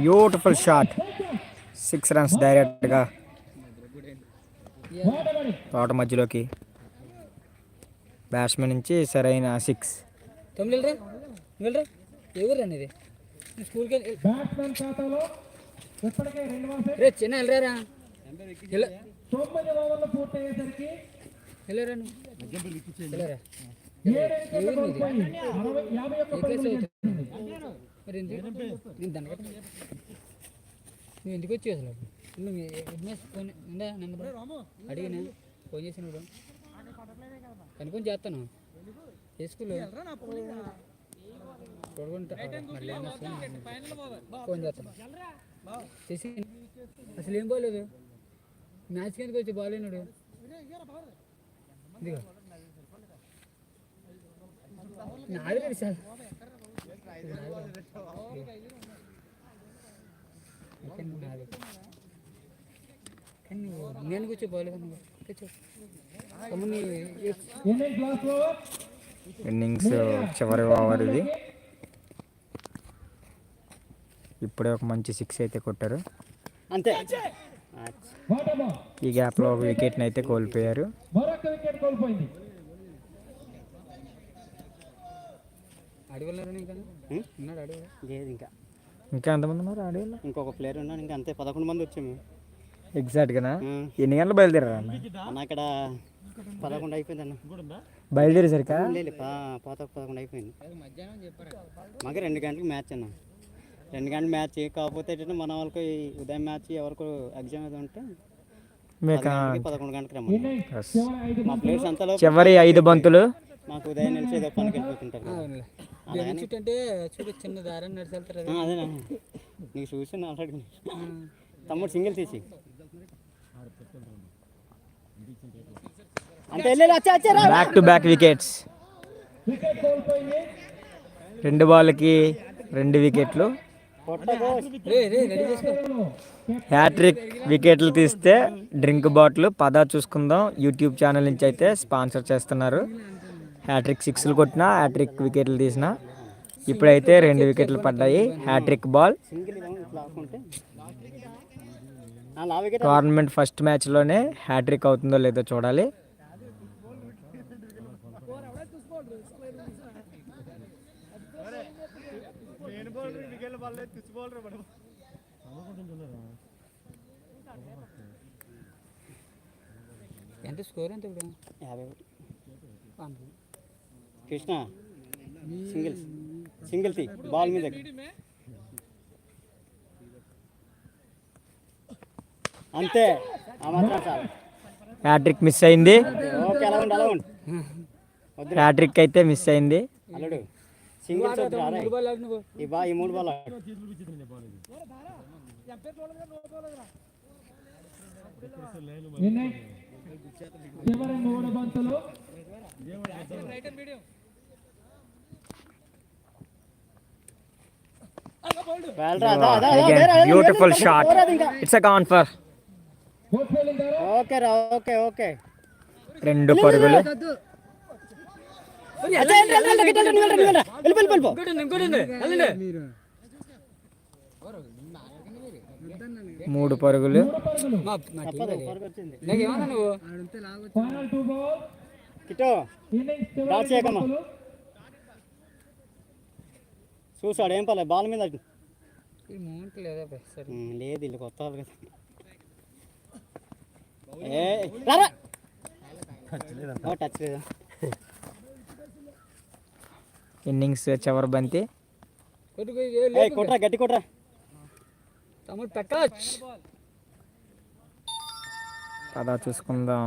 Beautiful shot. 6 runs డైరెక్ట్గా తోట మధ్యలోకి. బ్యాట్స్మెన్ నుంచి సరైన 6. చిన్న వెళ్ళరా నువ్వు ఎందుకు వచ్చి అసలు ఫోన్ నెంబర్ అడిగినా ఫోన్ చేసినప్పుడు కనుక్కొని చేస్తాను స్కూల్లో చూడకుండా ఫోన్ చేస్తాను చేసి అసలు ఏం బాగలేదు. మ్యాచ్కి ఎందుకు వచ్చి బాగాలేనాడు. ఇదిగో నాది లేదు సార్. నేను కూర్చో బాగాలేదు. ఇన్నింగ్స్ చివరి ఓవర్ ఇది. ఇప్పుడే ఒక మంచి 6 అయితే కొట్టారు. అంతే. ఈ గ్యాప్లో ఒక వికెట్ని అయితే కోల్పోయారు. ఇంకా ఎంతమంది ఉన్నారు అడవిలో? ఇంకొక ప్లేయర్ ఉన్నాడు. ఇంకా అంతే 11 మంది వచ్చాము ఎగ్జాక్ట్గా. ఎన్ని గంటలు బయలుదేరారు అన్న? ఇక్కడ 11 అయిపోయింది అన్న. బయలుదేరేసరికా? 11 అయిపోయింది. మాకు 2 గంటలకు మ్యాచ్ అన్న. 2 గంటల మ్యాచ్ కాకపోతే మన వాళ్ళకి ఉదయం మ్యాచ్ ఎవరికి ఎగ్జామ్ ఏదో ఉంటే 11 గంటలకు రమ్మని. మా ప్లేయర్స్ అంతా చివరి 5 బంతులు మాకు ఉదయం నుంచి ఏదో పనికి వెళ్ళిపోతుంటారు. అంటే చిన్న దారి నడిచెళ్తారు. అదేనా నీకు చూసాను ఆల్రెడీ. తమ్ముడు సింగిల్ తీసి బ్యాక్ టు బ్యాక్ వికెట్స్. 2 బాల్కి 2 వికెట్లు. హ్యాట్రిక్ వికెట్లు తీస్తే డ్రింక్ బాటిల్ పదా చూసుకుందాం యూట్యూబ్ ఛానల్ నుంచి అయితే స్పాన్సర్ చేస్తున్నారు. హ్యాట్రిక్ 6లు కొట్టినా హ్యాట్రిక్ వికెట్లు తీసినా. ఇప్పుడైతే 2 వికెట్లు పడ్డాయి. Hat trick ball. టోర్నమెంట్ ఫస్ట్ మ్యాచ్లోనే హ్యాట్రిక్ అవుతుందో లేదో చూడాలి. ఎంత స్కోర్ ఎంత ఇప్పుడు? 51. కృష్ణ సింగిల్ తీ బాల్ మీద. అంతే. హ్యాట్రిక్ మిస్ అయింది. హ్యాట్రిక్ అయితే మిస్ అయింది. అల్లుడు సింగిల్స్ ఈ 3 ball. Beautiful shot. It's a confer. Okay 2 పరుగులు. మూడు పరుగులు. చూసాడు ఏం పర్లేదు బాల్ మీద లేదు ఇల్లు కొత్త టచ్ లేదా. ఇన్నింగ్స్ చివరి బంతి. కొట్రా గట్టి కొట్రా. పదా చూసుకుందాం.